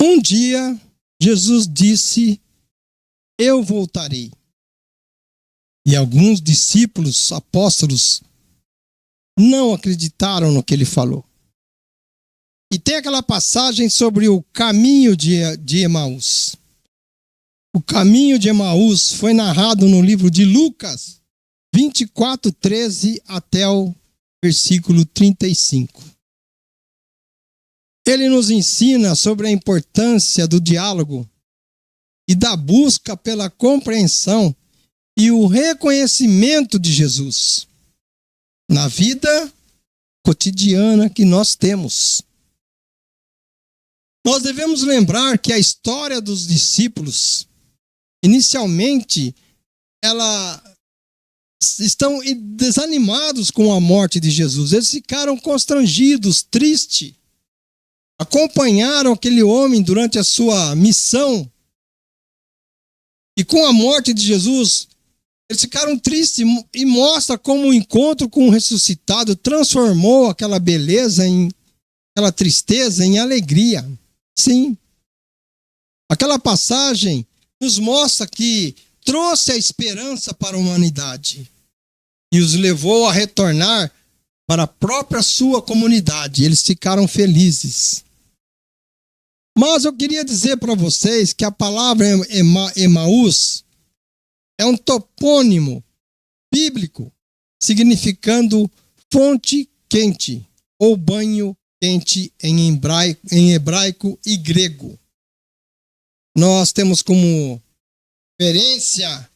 Um dia, Jesus disse: eu voltarei. E alguns discípulos, apóstolos, não acreditaram no que ele falou. E tem aquela passagem sobre o caminho de Emaús. O caminho de Emaús foi narrado no livro de Lucas 24:13 até o versículo 35. Ele nos ensina sobre a importância do diálogo e da busca pela compreensão e o reconhecimento de Jesus na vida cotidiana que nós temos. Nós devemos lembrar que a história dos discípulos, inicialmente, estão desanimados com a morte de Jesus. Eles ficaram constrangidos, tristes. Acompanharam aquele homem durante a sua missão. E com a morte de Jesus, eles ficaram tristes e mostra como o encontro com o ressuscitado transformou aquela beleza aquela tristeza em alegria. Sim. Aquela passagem nos mostra que trouxe a esperança para a humanidade e os levou a retornar para a própria sua comunidade. Eles ficaram felizes. Mas eu queria dizer para vocês que a palavra Emaús é um topônimo bíblico significando fonte quente ou banho quente em hebraico e grego. Nós temos como referência,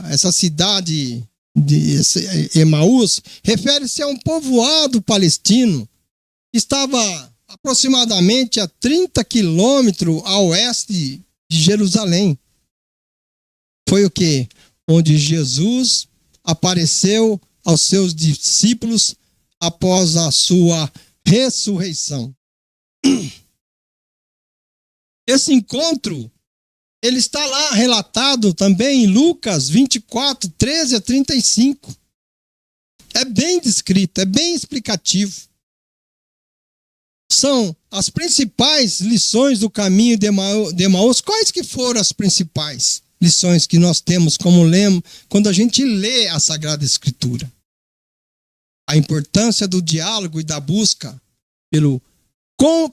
essa cidade de Emaús, refere-se a um povoado palestino que estava aproximadamente a 30 quilômetros a oeste de Jerusalém. Foi o quê? Onde Jesus apareceu aos seus discípulos após a sua ressurreição. Esse encontro, ele está lá relatado também em Lucas 24:13 a 35. É bem descrito, é bem explicativo. São as principais lições do caminho de Emaús. Quais que foram as principais lições que nós temos como lemos quando a gente lê a Sagrada Escritura? A importância do diálogo e da busca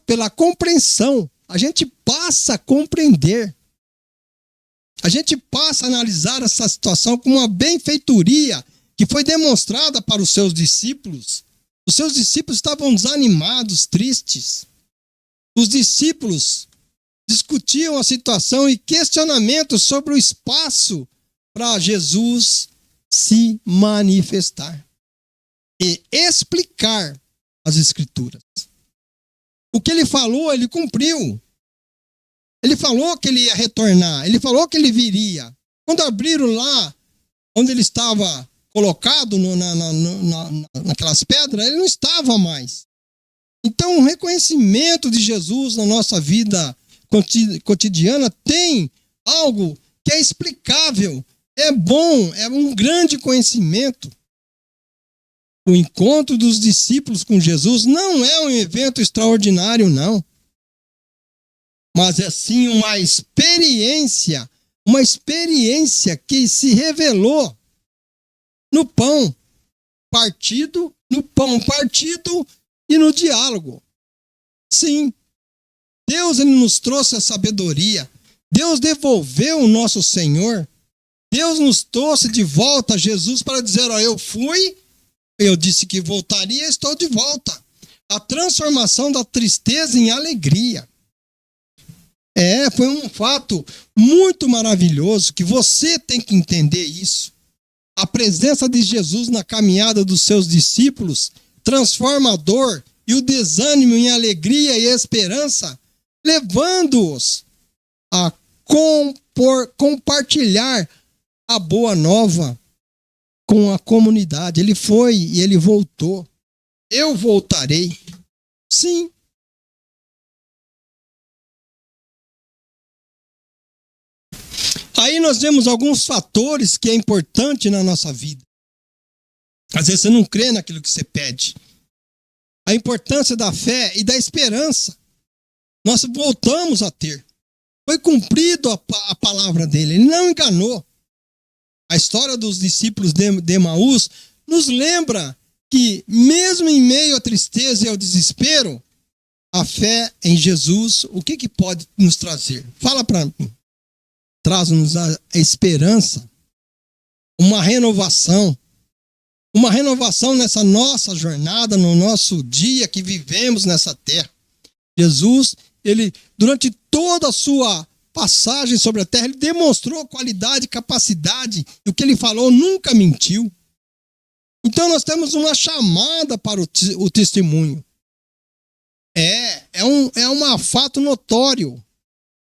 pela compreensão. A gente passa a compreender. A gente passa a analisar essa situação como uma benfeitoria que foi demonstrada para os seus discípulos. Os seus discípulos estavam desanimados, tristes. Os discípulos discutiam a situação e questionamentos sobre o espaço para Jesus se manifestar e explicar as Escrituras. O que ele falou, ele cumpriu. Ele falou que ele ia retornar. Ele falou que ele viria. Quando abriram lá, onde ele estava colocado naquelas pedras, ele não estava mais. Então, o reconhecimento de Jesus na nossa vida cotidiana tem algo que é explicável, é bom, é um grande conhecimento. O encontro dos discípulos com Jesus não é um evento extraordinário, não. Mas é sim uma experiência que se revelou no pão partido e no diálogo. Sim, Deus ele nos trouxe a sabedoria. Deus devolveu o nosso Senhor. Deus nos trouxe de volta a Jesus para dizer, eu fui, eu disse que voltaria, estou de volta. A transformação da tristeza em alegria. Foi um fato muito maravilhoso que você tem que entender isso. A presença de Jesus na caminhada dos seus discípulos transforma a dor e o desânimo em alegria e esperança, levando-os a compartilhar a boa nova com a comunidade. Ele foi e ele voltou. Eu voltarei. Sim. Aí nós vemos alguns fatores que é importante na nossa vida. Às vezes você não crê naquilo que você pede. A importância da fé e da esperança. Nós voltamos a ter. Foi cumprido a palavra dele. Ele não enganou. A história dos discípulos de Emaús nos lembra que, mesmo em meio à tristeza e ao desespero, a fé em Jesus, o que pode nos trazer? Fala para mim. Traz-nos a esperança, uma renovação nessa nossa jornada, no nosso dia que vivemos nessa terra. Jesus, ele, durante toda a sua passagem sobre a terra, ele demonstrou qualidade, capacidade, e o que ele falou nunca mentiu. Então nós temos uma chamada para o testemunho. É um fato notório.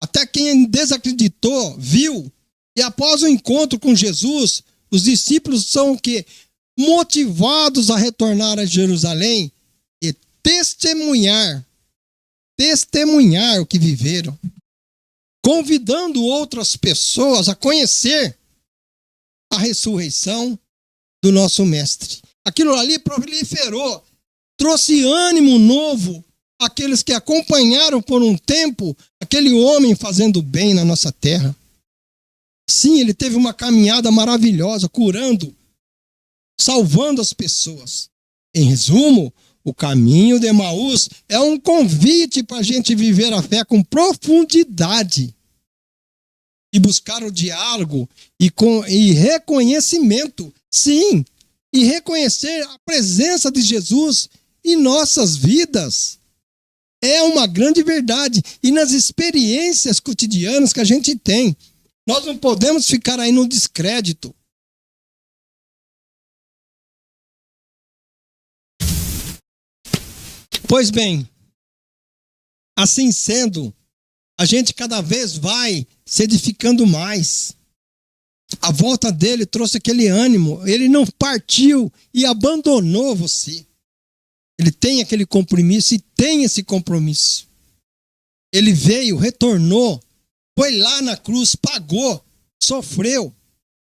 Até quem desacreditou, viu. E após o encontro com Jesus, os discípulos são o quê? Motivados a retornar a Jerusalém e testemunhar o que viveram. Convidando outras pessoas a conhecer a ressurreição do nosso mestre. Aquilo ali proliferou, trouxe ânimo novo àqueles que acompanharam por um tempo aquele homem fazendo bem na nossa terra. Sim, ele teve uma caminhada maravilhosa, curando, salvando as pessoas. Em resumo, o caminho de Emaús é um convite para a gente viver a fé com profundidade e buscar o diálogo e reconhecimento. Sim, e reconhecer a presença de Jesus em nossas vidas. É uma grande verdade. E nas experiências cotidianas que a gente tem, nós não podemos ficar aí no descrédito. Pois bem, assim sendo, a gente cada vez vai se edificando mais. A volta dele trouxe aquele ânimo. Ele não partiu e abandonou você. Ele tem aquele compromisso e tem esse compromisso. Ele veio, retornou, foi lá na cruz, pagou, sofreu.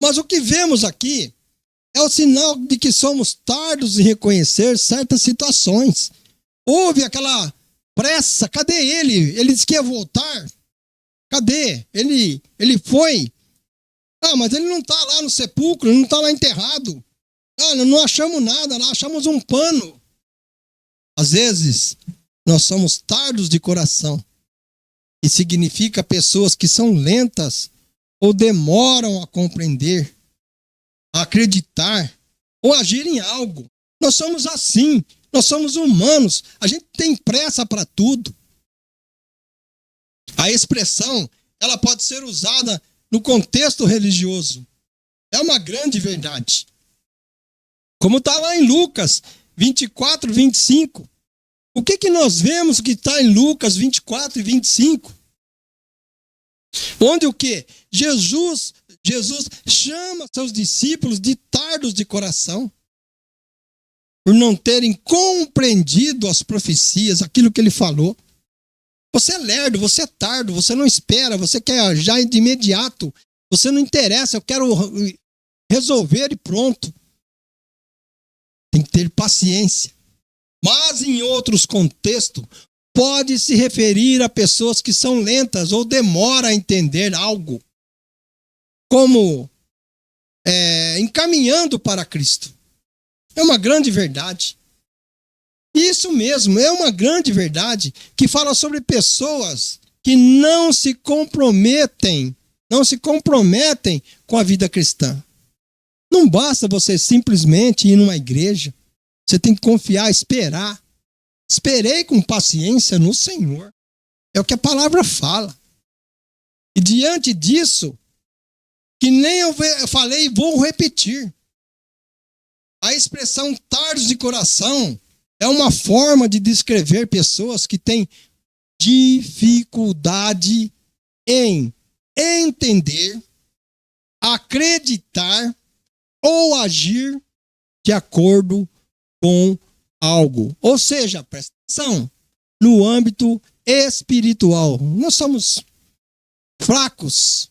Mas o que vemos aqui é o sinal de que somos tardos em reconhecer certas situações. Houve aquela pressa. Cadê ele? Ele disse que ia voltar. Cadê? Ele foi. Ah, mas ele não está lá no sepulcro, ele não está lá enterrado. Ah, não achamos nada, lá achamos um pano. Às vezes, nós somos tardos de coração. E significa pessoas que são lentas ou demoram a compreender, a acreditar ou agir em algo. Nós somos assim. Nós somos humanos. A gente tem pressa para tudo. A expressão, ela pode ser usada no contexto religioso. É uma grande verdade. Como está lá em Lucas 24, 25. O que nós vemos que está em Lucas 24 e 25? Onde o quê? Jesus chama seus discípulos de tardos de coração. Por não terem compreendido as profecias, aquilo que ele falou. Você é lerdo, você é tardo, você não espera, você quer já de imediato. Você não interessa, eu quero resolver e pronto. Tem que ter paciência. Mas em outros contextos, pode se referir a pessoas que são lentas ou demoram a entender algo. Como encaminhando para Cristo. É uma grande verdade. Isso mesmo, é uma grande verdade que fala sobre pessoas que não se comprometem com a vida cristã. Não basta você simplesmente ir numa igreja. Você tem que confiar, esperar. Esperei com paciência no Senhor. É o que a palavra fala. E diante disso, que nem eu falei, vou repetir. A expressão tardos de coração é uma forma de descrever pessoas que têm dificuldade em entender, acreditar ou agir de acordo com algo. Ou seja, presta atenção, no âmbito espiritual. Nós somos fracos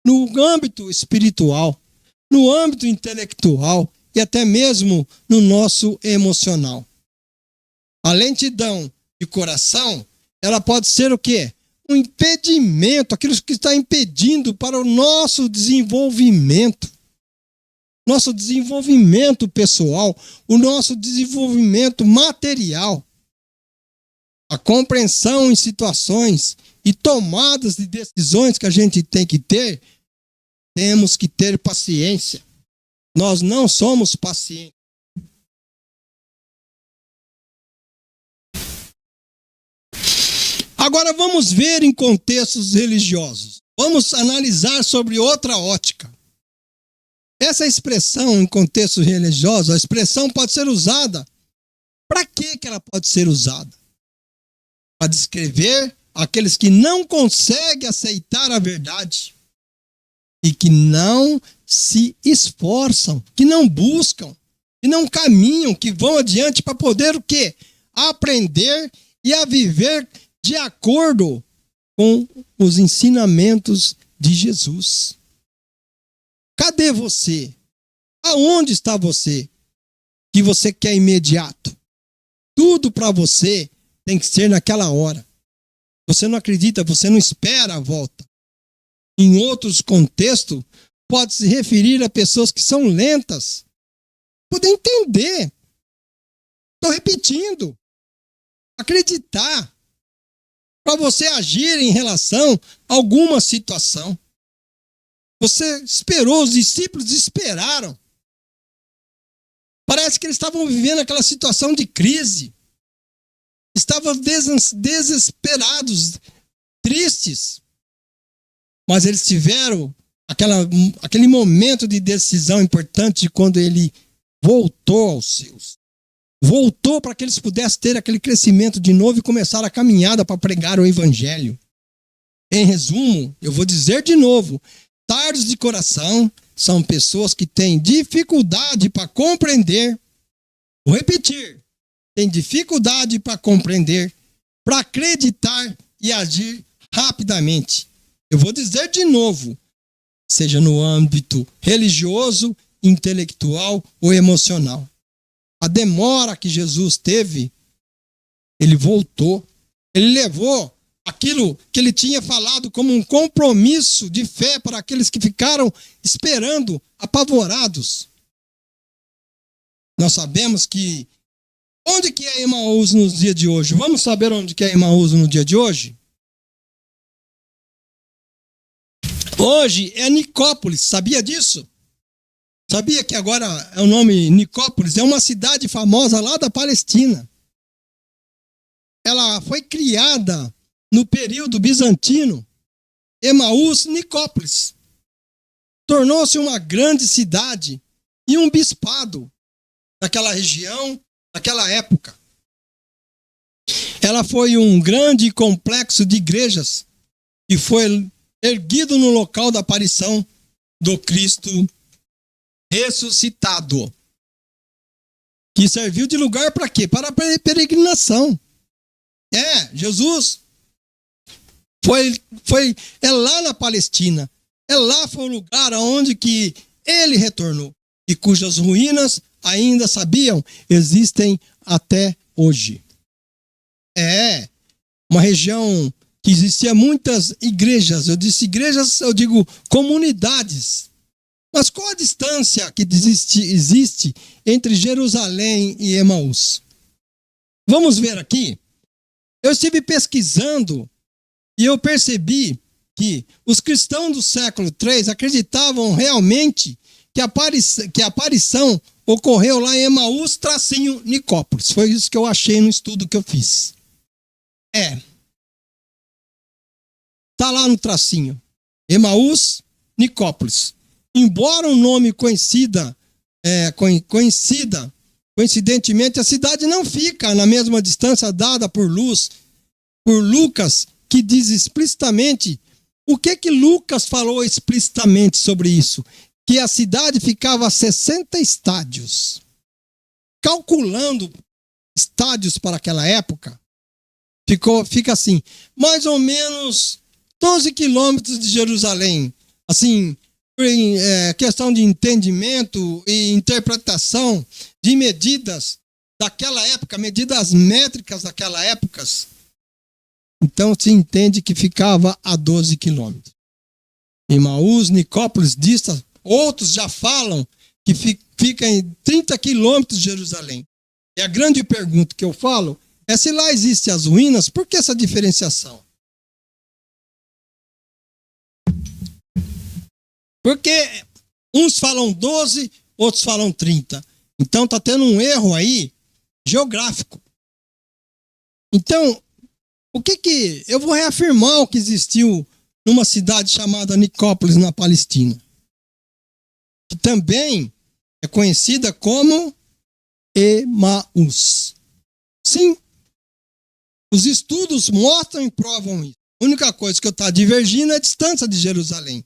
no âmbito espiritual, no âmbito intelectual e até mesmo no nosso emocional. A lentidão de coração, ela pode ser o quê? Um impedimento, aquilo que está impedindo para o nosso desenvolvimento. Nosso desenvolvimento pessoal, o nosso desenvolvimento material. A compreensão em situações e tomadas de decisões que a gente tem que ter, temos que ter paciência. Nós não somos pacientes. Agora vamos ver em contextos religiosos. Vamos analisar sobre outra ótica. Essa expressão em contextos religiosos, a expressão pode ser usada. Para que ela pode ser usada? Para descrever aqueles que não conseguem aceitar a verdade e que não se esforçam, que não buscam, que não caminham, que vão adiante para poder o quê? Aprender e a viver de acordo com os ensinamentos de Jesus. Cadê você? Aonde está você? Que você quer imediato. Tudo para você tem que ser naquela hora. Você não acredita, você não espera a volta. Em outros contextos, pode se referir a pessoas que são lentas. Poder entender. Estou repetindo. Acreditar. Para você agir em relação a alguma situação. Você esperou, os discípulos esperaram. Parece que eles estavam vivendo aquela situação de crise. Estavam desesperados, tristes. Mas eles tiveram aquele momento de decisão importante quando ele voltou aos seus. Voltou para que eles pudessem ter aquele crescimento de novo e começar a caminhada para pregar o evangelho. Em resumo, eu vou dizer de novo, tardos de coração são pessoas que têm dificuldade para compreender. Vou repetir. Tem dificuldade para compreender, para acreditar e agir rapidamente. Eu vou dizer de novo, seja no âmbito religioso, intelectual ou emocional. A demora que Jesus teve, ele voltou, ele levou aquilo que ele tinha falado como um compromisso de fé para aqueles que ficaram esperando, apavorados. Nós sabemos que onde que é Emaús nos dias de hoje? Vamos saber onde que é Emaús no dia de hoje? Hoje é Nicópolis, sabia disso? Sabia que agora é o nome Nicópolis? É uma cidade famosa lá da Palestina. Ela foi criada no período bizantino. Emaús, Nicópolis. Tornou-se uma grande cidade e um bispado naquela região, naquela época. Ela foi um grande complexo de igrejas que foi erguido no local da aparição do Cristo ressuscitado. Que serviu de lugar para quê? Para a peregrinação. Jesus é lá na Palestina. Lá foi o lugar aonde que ele retornou. E cujas ruínas ainda sabiam, existem até hoje. Uma região que existia muitas igrejas. Eu disse igrejas, eu digo comunidades. Mas qual a distância que existe entre Jerusalém e Emaús? Vamos ver aqui. Eu estive pesquisando e eu percebi que os cristãos do século III acreditavam realmente que a aparição ocorreu lá em Emaús, Nicópolis. Foi isso que eu achei no estudo que eu fiz. Está lá no tracinho. Emaús, Nicópolis. Embora um nome coincidentemente, a cidade não fica na mesma distância dada por Lucas, que diz explicitamente. O que Lucas falou explicitamente sobre isso? Que a cidade ficava a 60 estádios. Calculando estádios para aquela época, fica assim, mais ou menos 12 quilômetros de Jerusalém. Assim, em questão de entendimento e interpretação de medidas daquela época, medidas métricas daquela época, Então se entende que ficava a 12 quilômetros. Emaús, Nicópolis, dista, outros já falam que fica em 30 quilômetros de Jerusalém. E a grande pergunta que eu falo é se lá existem as ruínas, por que essa diferenciação? Porque uns falam 12, outros falam 30. Então está tendo um erro aí geográfico. Então, o que eu vou reafirmar o que existiu numa cidade chamada Nicópolis, na Palestina, que também é conhecida como Emaús. Sim, os estudos mostram e provam isso. A única coisa que eu estou divergindo é a distância de Jerusalém.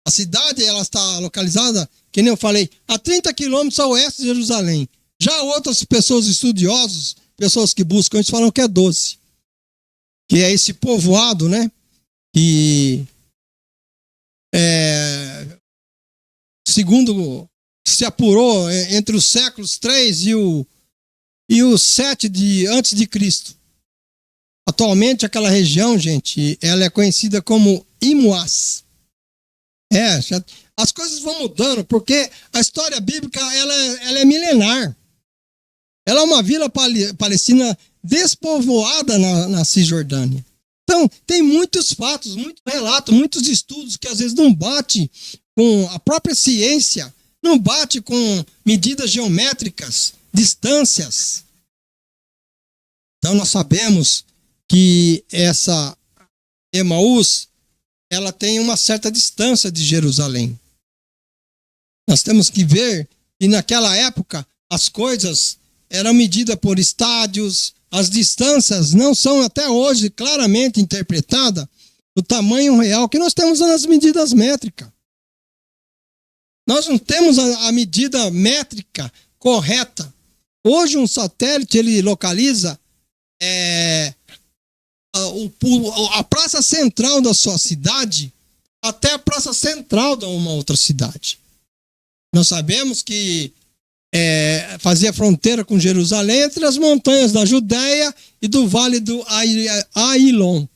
A cidade ela está localizada, que nem eu falei, a 30 quilômetros a oeste de Jerusalém. Já outras pessoas estudiosos, pessoas que buscam, eles falam que é 12. Que é esse povoado, né? Que segundo se apurou entre os séculos 3 e o 7 antes de Cristo. Atualmente aquela região, gente, ela é conhecida como Imuás. As coisas vão mudando, porque a história bíblica ela é milenar. Ela é uma vila palestina despovoada na Cisjordânia. Então, tem muitos fatos, muitos relatos, muitos estudos que às vezes não bate com a própria ciência, não bate com medidas geométricas, distâncias. Então, nós sabemos que essa Emaús, ela tem uma certa distância de Jerusalém. Nós temos que ver que naquela época as coisas eram medidas por estádios, as distâncias não são até hoje claramente interpretadas do tamanho real que nós temos nas medidas métricas. Nós não temos a medida métrica correta. Hoje um satélite ele localiza a praça central da sua cidade até a praça central de uma outra cidade. Nós sabemos que fazia fronteira com Jerusalém entre as montanhas da Judéia e do Vale do Ailon.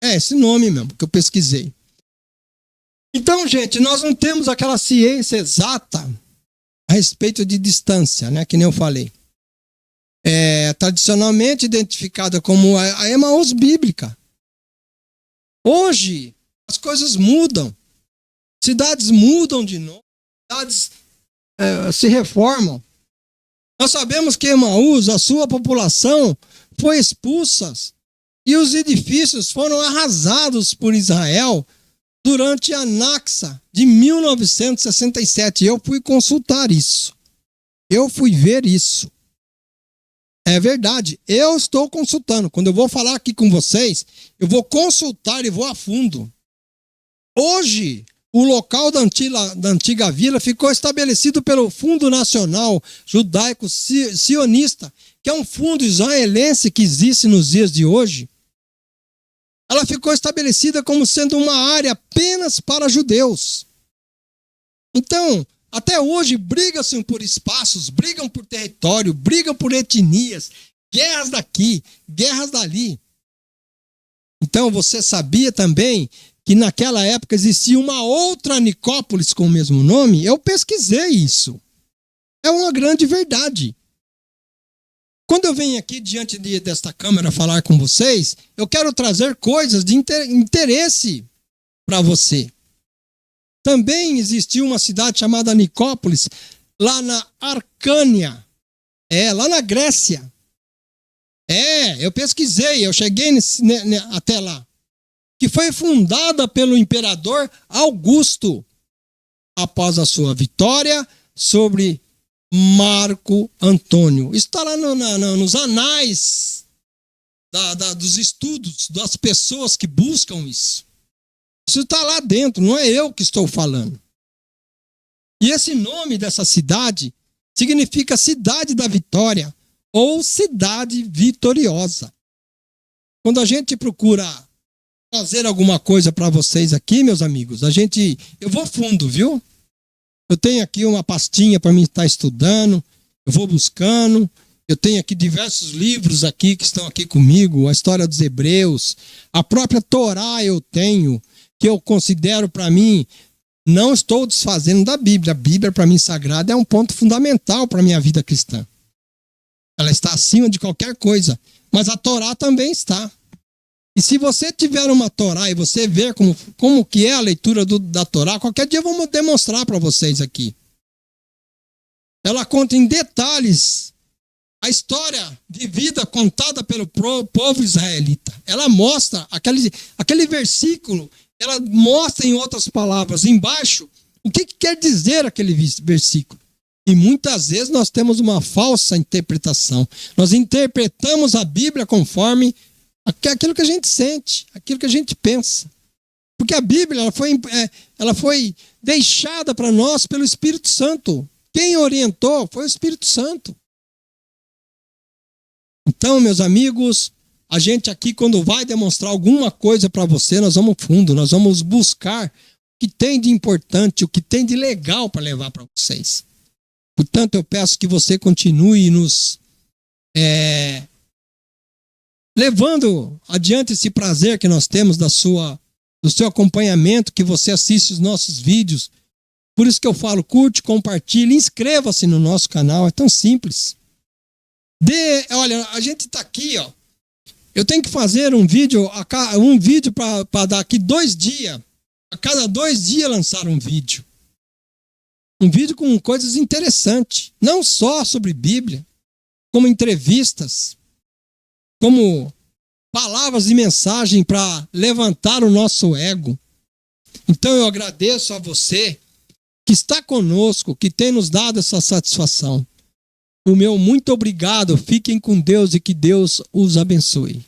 É esse nome mesmo que eu pesquisei. Então, gente, nós não temos aquela ciência exata a respeito de distância, né? Que nem eu falei. Tradicionalmente identificada como a Emaús bíblica. Hoje, as coisas mudam. Cidades mudam de novo. Cidades se reformam. Nós sabemos que Emaús, a sua população foi expulsa e os edifícios foram arrasados por Israel durante a Nakba de 1967. Eu fui consultar isso. Eu fui ver isso. É verdade, eu estou consultando. Quando eu vou falar aqui com vocês, eu vou consultar e vou a fundo. Hoje, o local da antiga vila ficou estabelecido pelo Fundo Nacional Judaico Sionista, que é um fundo israelense que existe nos dias de hoje. Ela ficou estabelecida como sendo uma área apenas para judeus. Então, até hoje, brigam-se por espaços, brigam por território, brigam por etnias, guerras daqui, guerras dali. Então, você sabia também que naquela época existia uma outra Nicópolis com o mesmo nome? Eu pesquisei isso. É uma grande verdade. Quando eu venho aqui diante desta câmera falar com vocês, eu quero trazer coisas de interesse para você. Também existiu uma cidade chamada Nicópolis, lá na Arcânia, lá na Grécia. Eu pesquisei, eu cheguei até lá. Que foi fundada pelo imperador Augusto, após a sua vitória sobre Marco Antônio. Isso está lá nos anais dos estudos das pessoas que buscam isso. Isso está lá dentro, não é eu que estou falando. E esse nome dessa cidade significa Cidade da Vitória ou Cidade Vitoriosa. Quando a gente procura trazer alguma coisa para vocês aqui, meus amigos, eu vou fundo, viu? Eu tenho aqui uma pastinha para mim estar estudando, eu vou buscando, Eu tenho aqui diversos livros aqui que estão aqui comigo, a história dos Hebreus, a própria Torá eu tenho, que eu considero para mim, não estou desfazendo da Bíblia. A Bíblia para mim sagrada é um ponto fundamental para a minha vida cristã. Ela está acima de qualquer coisa, mas a Torá também está. E se você tiver uma Torá e você ver como que é a leitura da Torá, qualquer dia eu vou demonstrar para vocês aqui. Ela conta em detalhes a história de vida contada pelo povo israelita. Ela mostra aquele versículo, ela mostra em outras palavras, embaixo, o que quer dizer aquele versículo. E muitas vezes nós temos uma falsa interpretação. Nós interpretamos a Bíblia conforme aquilo que a gente sente, aquilo que a gente pensa. Porque a Bíblia ela foi deixada para nós pelo Espírito Santo. Quem orientou foi o Espírito Santo. Então, meus amigos, a gente aqui, quando vai demonstrar alguma coisa para você, nós vamos fundo, nós vamos buscar o que tem de importante, o que tem de legal para levar para vocês. Portanto, eu peço que você continue nos levando adiante esse prazer que nós temos do seu acompanhamento, que você assiste os nossos vídeos. Por isso que eu falo, curte, compartilhe, inscreva-se no nosso canal, é tão simples. Olha, a gente está aqui, ó. Eu tenho que fazer um vídeo para daqui 2 dias. A cada 2 dias lançar um vídeo. Um vídeo com coisas interessantes. Não só sobre Bíblia, como entrevistas, como palavras e mensagem para levantar o nosso ego. Então eu agradeço a você que está conosco, que tem nos dado essa satisfação. O meu muito obrigado, fiquem com Deus e que Deus os abençoe.